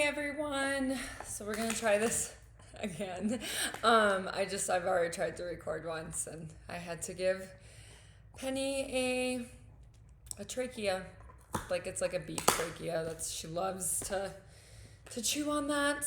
Hey everyone. So we're gonna try this again. I've already tried to record once and I had to give Penny a trachea. Like it's like a beef trachea. She loves to chew on that.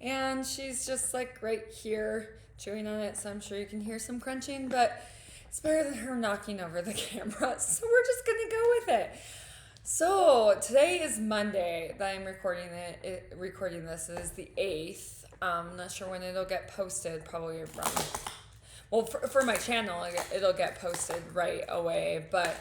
And she's just like right here chewing on it, so I'm sure you can hear some crunching, but it's better than her knocking over the camera. So we're just gonna go with it. So today is Monday that I'm recording this. It is the 8th. I'm not sure when it'll get posted. Probably around. Well, for my channel, it'll get posted right away. But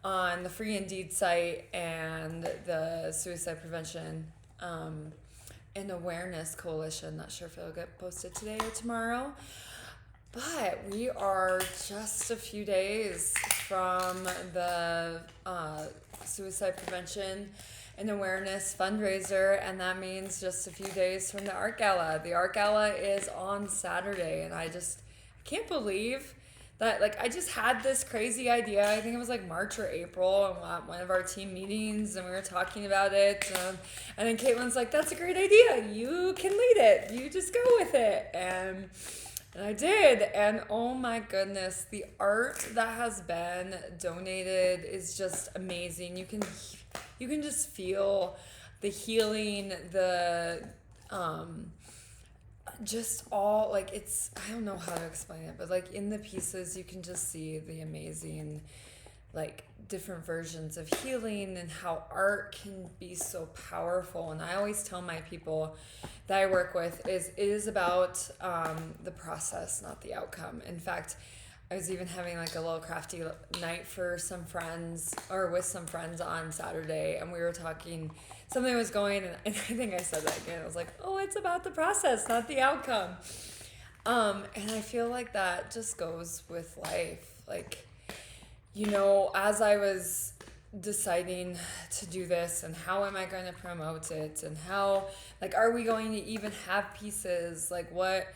on the Free Indeed site and the Suicide Prevention and Awareness Coalition, not sure if it'll get posted today or tomorrow. But we are just a few days from the Suicide Prevention and Awareness Fundraiser, and that means just a few days from the Art Gala. The Art Gala is on Saturday, and I can't believe that, I just had this crazy idea. I think it was March or April at one of our team meetings, and we were talking about it, and then Caitlin's like, that's a great idea. You can lead it. You just go with it. And I did, and oh my goodness, the art that has been donated is just amazing. You can just feel the healing, the just all it's, I don't know how to explain it, but in the pieces you can just see the amazing different versions of healing and how art can be so powerful. And I always tell my people that I work with it is about the process, not the outcome. In fact, I was even having a little crafty night for some friends or with some friends on Saturday, and we were talking, something was going, and I think I said that again. I was like, oh, it's about the process, not the outcome. And I feel like that just goes with life. As I was deciding to do this and how am I going to promote it and how, are we going to even have pieces, what,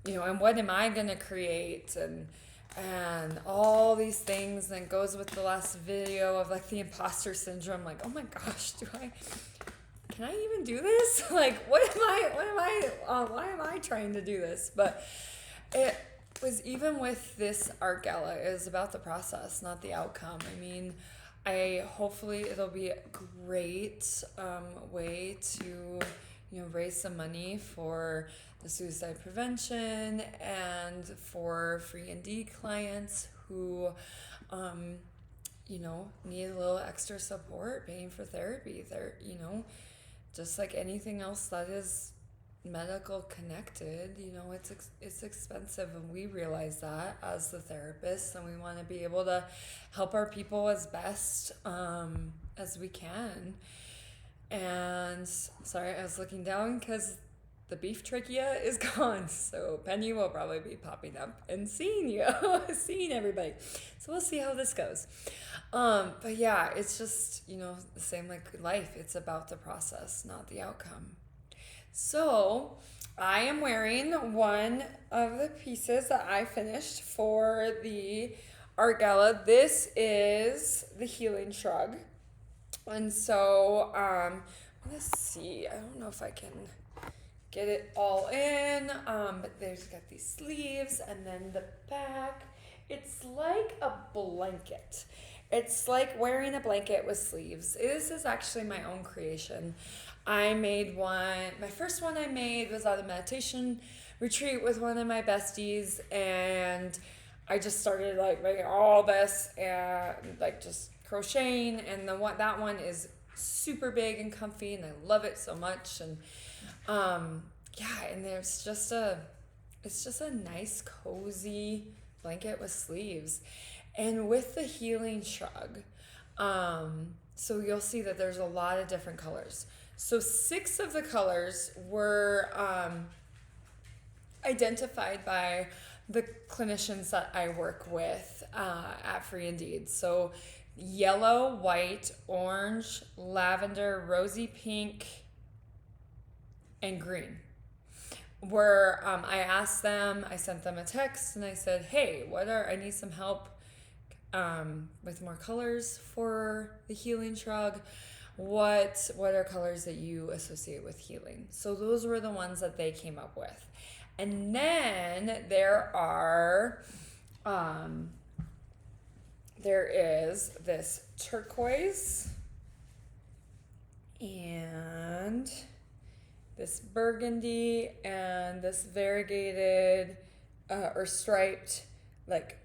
and what am I going to create and all these things. And it goes with the last video of the imposter syndrome. Oh my gosh, can I even do this? why am I trying to do this? But it was, even with this art gala, it was about the process, not the outcome. I mean, hopefully it'll be a great way to raise some money for the suicide prevention and for Free Indeed clients who need a little extra support paying for therapy. They're just like anything else that is medical connected, it's expensive, and we realize that as the therapists, and we want to be able to help our people as best as we can. And sorry, I was looking down because the beef trachea is gone, so Penny will probably be popping up and seeing seeing everybody. So we'll see how this goes. But yeah, it's just the same like life. It's about the process, not the outcome. So I am wearing one of the pieces that I finished for the art gala. This is the Healing Shrug. And so let's see. I don't know if I can get it all in. But there's got these sleeves, and then the back. It's like a blanket. It's like wearing a blanket with sleeves. This is actually my own creation. I made one. My first one I made was at a meditation retreat with one of my besties, and I just started making all this and just crocheting. And that one is super big and comfy, and I love it so much. And and it's just a nice cozy blanket with sleeves, and with the Healing Shrug. So you'll see that there's a lot of different colors. So 6 of the colors were identified by the clinicians that I work with at Free Indeed. So yellow, white, orange, lavender, rosy pink, and green. I asked them, I sent them a text, and I said, hey, I need some help with more colors for the Healing Shrug. what are colors that you associate with healing? So those were the ones that they came up with. And then there is this turquoise and this burgundy and this variegated or striped like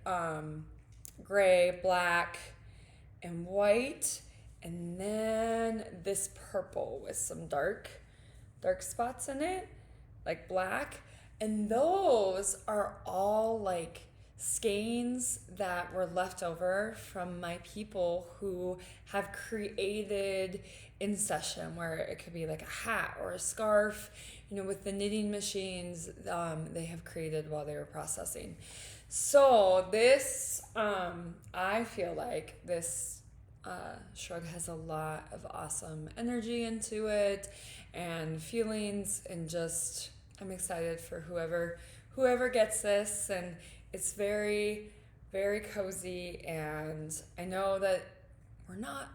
gray, black, and white, and then this purple with some dark spots in it, like black. And those are all like skeins that were left over from my people who have created in session, where it could be like a hat or a scarf, with the knitting machines they have created while they were processing. So this, I feel like this shrug has a lot of awesome energy into it and feelings, and just I'm excited for whoever gets this. And it's very, very cozy, and I know that we're not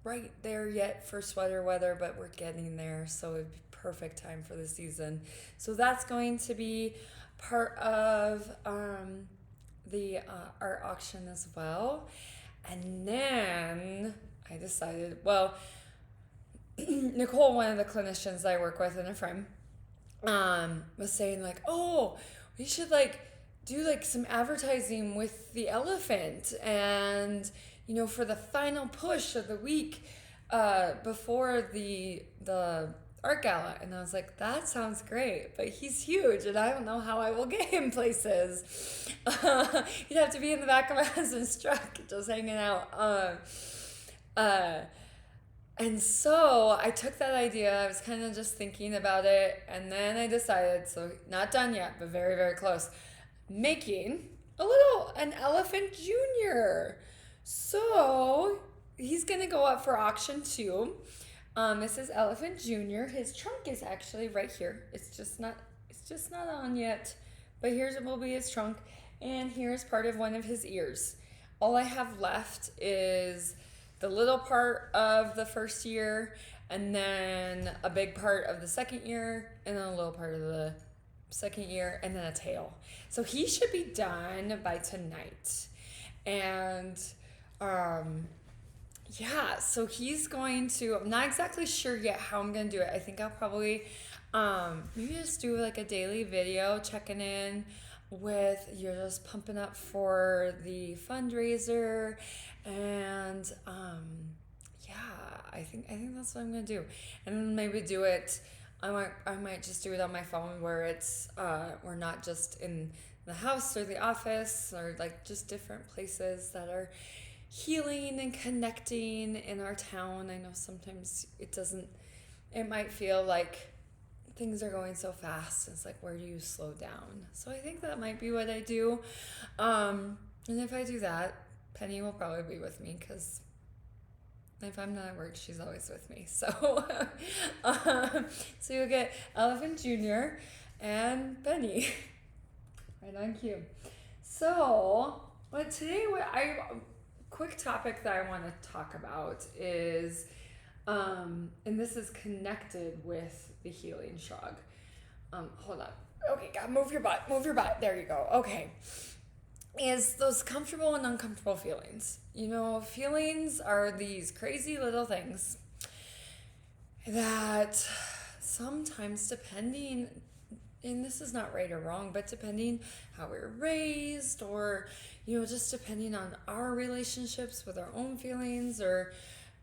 right there yet for sweater weather, but we're getting there, so it'd be perfect time for the season. So that's going to be part of the art auction as well. And then I decided, well, Nicole, one of the clinicians I work with and a friend, was saying like, oh, we should like do like some advertising with the elephant, and for the final push of the week before the art gala. And I was like, that sounds great, but he's huge and I don't know how I will get him places. You'd have to be in the back of my husband's truck just hanging out. And so I took that idea. I was kind of just thinking about it, and then I decided, so not done yet, but very, very close, making an elephant junior. So he's gonna go up for auction too. This is Elephant Junior. His trunk is actually right here. It's just not on yet, but here's will be his trunk, and here's part of one of his ears. All I have left is the little part of the first year, and then a big part of the second year, and then a little part of the second year, and then a tail. So he should be done by tonight. And so he's going to, I'm not exactly sure yet how I'm going to do it. I think I'll probably maybe just do like a daily video checking in with, you're just pumping up for the fundraiser. And I think that's what I'm gonna do, and then maybe do it. I might just do it on my phone, where it's we're not just in the house or the office, or like just different places that are healing and connecting in our town. I know sometimes it might feel like things are going so fast. It's like, where do you slow down? So I think that might be what I do. And if I do that, Penny will probably be with me, because if I'm not at work, she's always with me. So, so you'll get Elephant Junior and Penny. Right on cue. So, but today, quick topic that I want to talk about is, and this is connected with the healing shrug. Hold on. Okay, God, move your butt. There you go. Okay. Is those comfortable and uncomfortable feelings. Feelings are these crazy little things that sometimes, depending, and this is not right or wrong, but depending how we were raised, or just depending on our relationships with our own feelings, or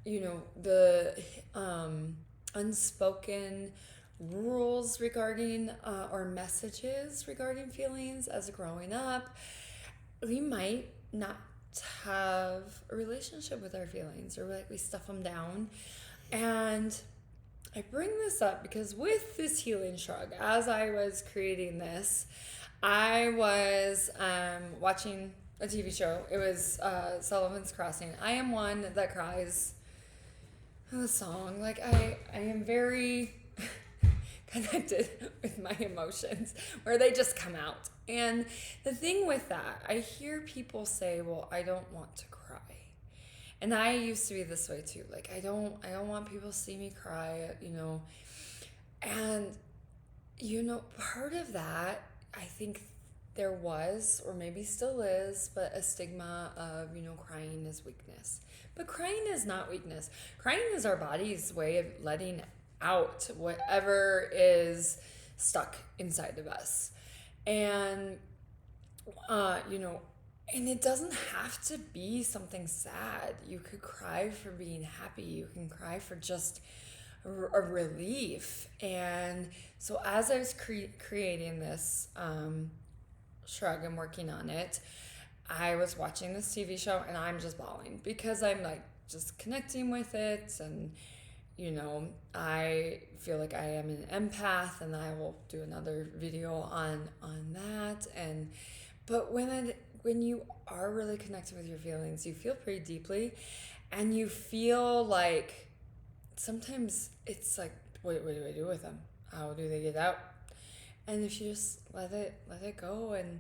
the unspoken rules regarding or messages regarding feelings as growing up, we might not have a relationship with our feelings, or like we stuff them down. And I bring this up because with this healing shrug, as I was creating this, I was watching a TV show. It was Sullivan's Crossing. I am one that cries in the song. Like I am very connected with my emotions, where they just come out. And the thing with that, I hear people say, well, I don't want to cry. And I used to be this way too. Like I don't want people to see me cry, you know. And you know, part of that, I think there was, or maybe still is, but a stigma of, you know, crying is weakness. But crying is not weakness. Crying is our body's way of letting out whatever is stuck inside of us. And, you know, and it doesn't have to be something sad. You could cry for being happy. You can cry for just a relief. And so as I was creating this shrug and working on it, I was watching this TV show and I'm just bawling because I'm like just connecting with it. And you know, I feel like I am an empath, and I will do another video on that. And but when you are really connected with your feelings, you feel pretty deeply, and you feel like sometimes it's like, what do I do with them? How do they get out? And if you just let it go, and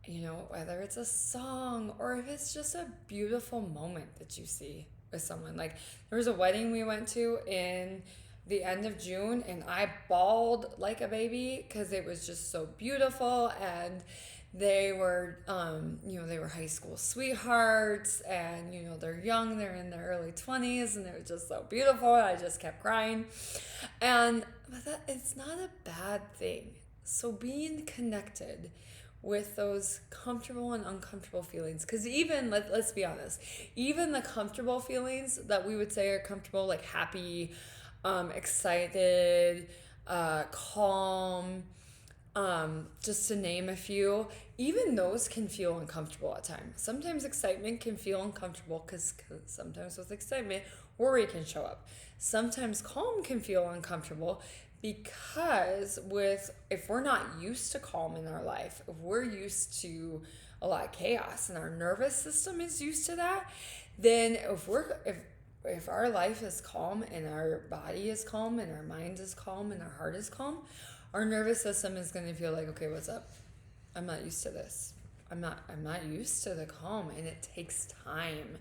you know, whether it's a song or if it's just a beautiful moment that you see with someone. Like there was a wedding we went to in the end of June, and I bawled like a baby because it was just so beautiful. And they were, you know, they were high school sweethearts, and you know, they're young, they're in their early 20s, and it was just so beautiful. I just kept crying. But that, it's not a bad thing. So being connected with those comfortable and uncomfortable feelings, because even let's be honest, even the comfortable feelings that we would say are comfortable, like happy, excited, calm, just to name a few, even those can feel uncomfortable at times. Sometimes excitement can feel uncomfortable because sometimes with excitement worry can show up. Sometimes calm can feel uncomfortable because if we're not used to calm in our life, if we're used to a lot of chaos and our nervous system is used to that, then if our life is calm and our body is calm and our mind is calm and our heart is calm, our nervous system is going to feel like, okay, what's up? I'm not used to this. I'm not used to the calm, and it takes time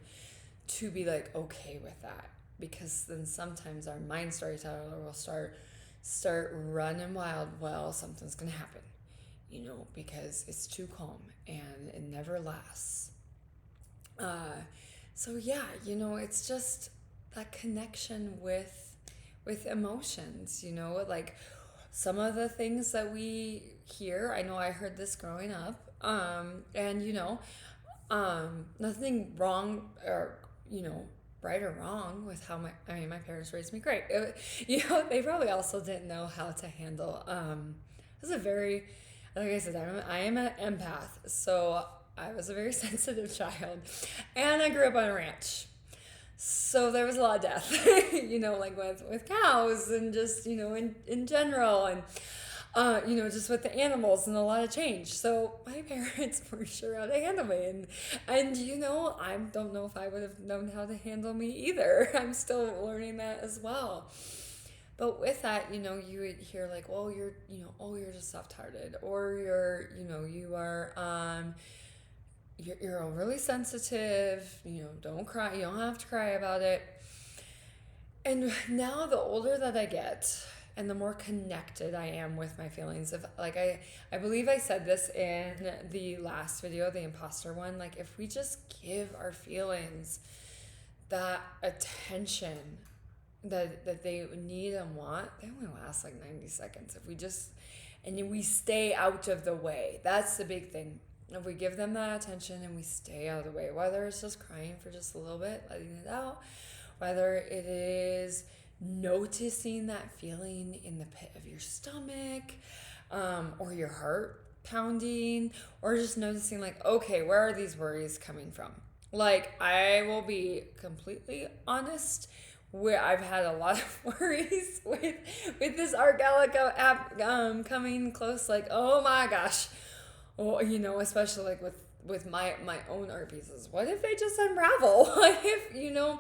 to be like okay with that, because then sometimes our mind storyteller will start running wild. Well, something's going to happen, you know, because it's too calm and it never lasts. So yeah, you know, it's just that connection with emotions, you know, like some of the things that we hear. I know I heard this growing up, and you know, nothing wrong or, you know, right or wrong with how my parents raised me great. You know, they probably also didn't know how to handle, this is a very, like I said, I am an empath, so I was a very sensitive child, and I grew up on a ranch. So there was a lot of death, you know, like with cows and just, you know, in general, and you know, just with the animals, and a lot of change. So my parents were sure how to handle me, and you know, I don't know if I would have known how to handle me either. I'm still learning that as well. But with that, you know, you would hear like, well, you're just soft-hearted, or you know, you are you're overly sensitive, you know, don't cry, you don't have to cry about it. And now the older that I get and the more connected I am with my feelings, of like I believe I said this in the last video, the imposter one, like if we just give our feelings that attention that they need and want, they only last like 90 seconds. If we just, and we stay out of the way, that's the big thing. If we give them that attention and we stay out of the way, whether it's just crying for just a little bit, letting it out, whether it is noticing that feeling in the pit of your stomach, or your heart pounding, or just noticing like, okay, where are these worries coming from? Like, I will be completely honest, where I've had a lot of worries with this Art Gallica app coming close, like, oh my gosh. Well, you know, especially like with my own art pieces. What if they just unravel? What if, you know,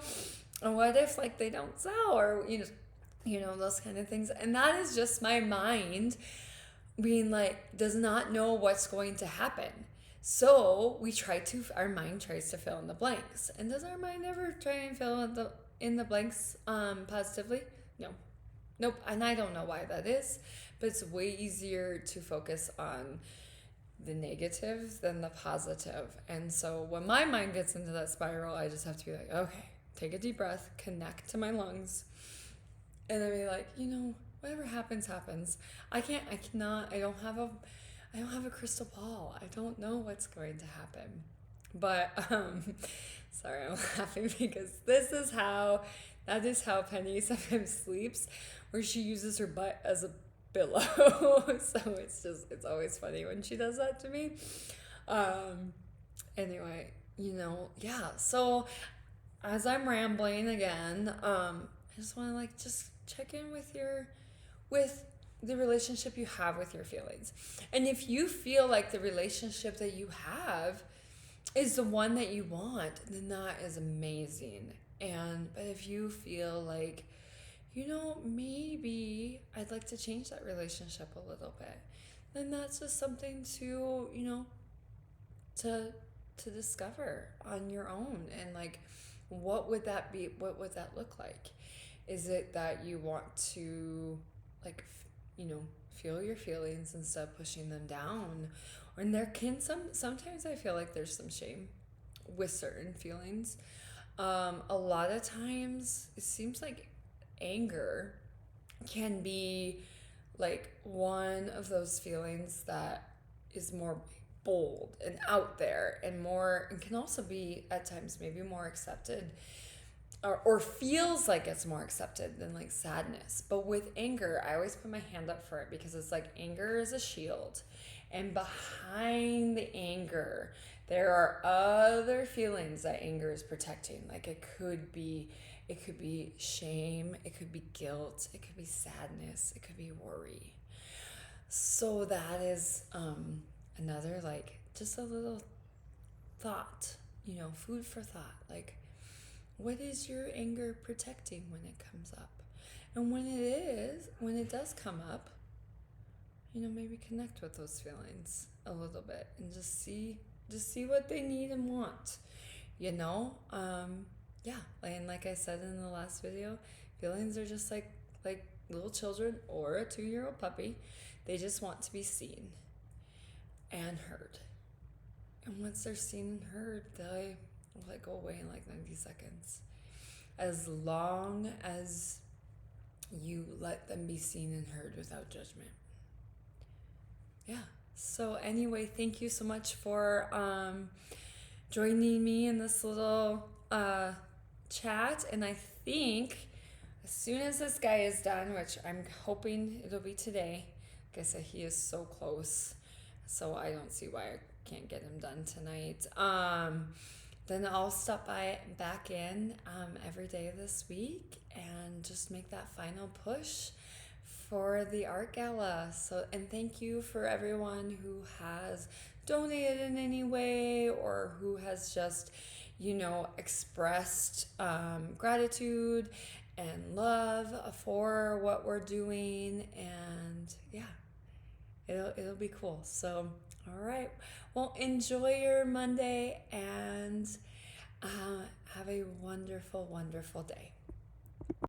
what if like they don't sell, or you know, those kind of things. And that is just my mind being like, does not know what's going to happen. So our mind tries to fill in the blanks. And does our mind ever try and fill in the blanks positively? No. Nope. And I don't know why that is, but it's way easier to focus on the negative than the positive. And so when my mind gets into that spiral, I just have to be like, okay, take a deep breath, connect to my lungs, and then be like, whatever happens, happens. I don't have a crystal ball. I don't know what's going to happen. But sorry, I'm laughing because that is how Penny sometimes sleeps, where she uses her butt as a pillow. So it's always funny when she does that to me. Anyway, yeah. So as I'm rambling again, I just want to just check in with the relationship you have with your feelings. And if you feel like the relationship that you have is the one that you want, then that is amazing. But if you feel like, maybe I'd like to change that relationship a little bit, then that's just something to, to discover on your own. And what would that be? What would that look like? Is it that you want to feel your feelings instead of pushing them down? And there can sometimes I feel like there's some shame with certain feelings. A lot of times it seems like anger can be one of those feelings that is more bold and out there and can also be at times maybe more accepted or feels like it's more accepted than sadness. But with anger, I always put my hand up for it because it's anger is a shield, and behind the anger there are other feelings that anger is protecting. It could be shame, it could be guilt, it could be sadness, it could be worry. So that is another just a little thought, food for thought. What is your anger protecting when it comes up? And when it does come up, maybe connect with those feelings a little bit and just see what they need and want. Yeah. And like I said in the last video, feelings are just like little children or a 2-year-old puppy. They just want to be seen and heard. And once they're seen and heard, they will go away in 90 seconds. As long as you let them be seen and heard without judgment. Yeah. So anyway, thank you so much for joining me in this little chat. And I think as soon as this guy is done, which I'm hoping it'll be today, like I said, he is so close, so I don't see why I can't get him done tonight. Then I'll stop back in every day this week and just make that final push for the art gala. And thank you for everyone who has donated in any way or who has just expressed gratitude and love for what we're doing. And yeah, it'll be cool. So all right, well, enjoy your Monday and have a wonderful day.